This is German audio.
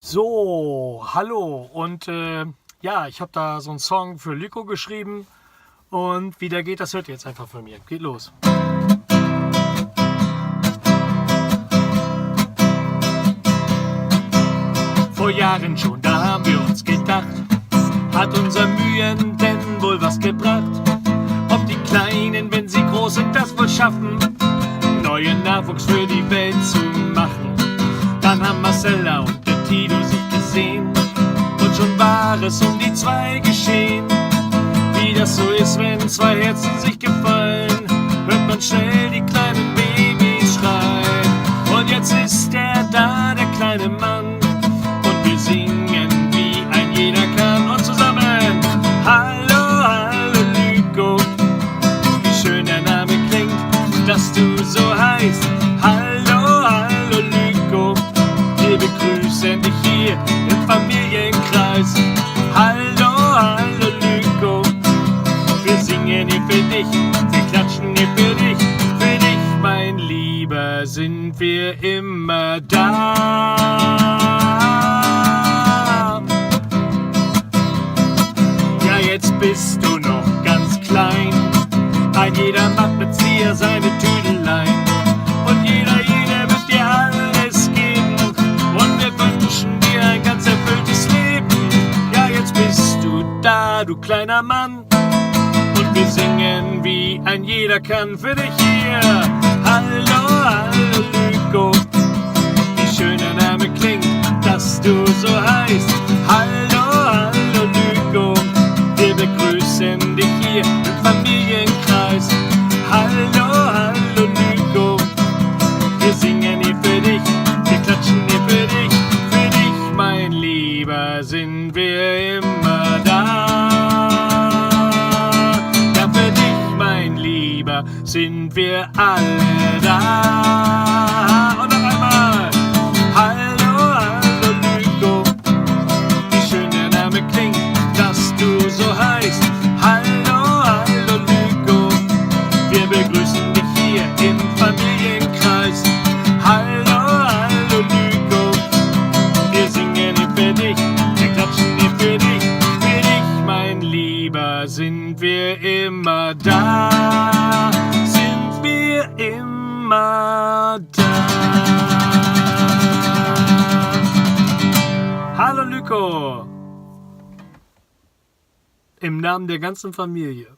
So, hallo und ja, ich habe da so einen Song für Lyko geschrieben und wie der geht, das hört ihr jetzt einfach von mir. Geht los. Vor Jahren schon, da haben wir uns gedacht, hat unser Mühen denn wohl was gebracht? Ob die Kleinen, wenn sie groß sind, das wohl schaffen, neuen Nachwuchs für die Welt zu machen? Dann haben Marcella und der Tito sich gesehen und schon war es um die zwei geschehen. Wie das so ist, wenn zwei Herzen sich gefallen, hört man schnell die kleinen Babys schreien. Und jetzt ist er da, der kleine Mann, und wir singen, wie ein jeder kann. Und zusammen, hallo, hallo Lyko, wie schön der Name klingt, dass du so heißt. Hallo, hallo Lyko, wir begrüßen dich hier im Familienkreis. Hallo, hallo Lyko, wir singen hier für dich, wir klatschen hier für dich, mein Lieber, sind wir immer da. Ja, jetzt bist du noch ganz klein, ein jeder macht mit dir seine Tüdelein. Und jeder wird dir alles geben und wir wünschen dir ein ganz erfülltes Leben. Ja, jetzt bist du da, du kleiner Mann, und wir singen, wie ein jeder kann, für dich hier. Hallo, hallo Lyko, wie schön der Name klingt, dass du so heißt. Hallo, hallo Lyko, wir begrüßen dich hier im Familienkreis. Hallo, hallo Lyko, wir singen hier für dich, wir klatschen hier für dich, mein Lieber, sind wir immer da. Ja, für dich, mein Lieber, sind wir alle da. Und noch einmal, hallo, hallo Lyko, wie schön der Name klingt, dass du so heißt. Hallo, hallo Lyko, wir begrüßen dich hier im Familienkreis. Hallo, hallo Lyko, wir singen hier für dich, wir klatschen hier für dich, mein Lieber, sind wir immer da, sind wir immer da. Hallo Lyko, im Namen der ganzen Familie.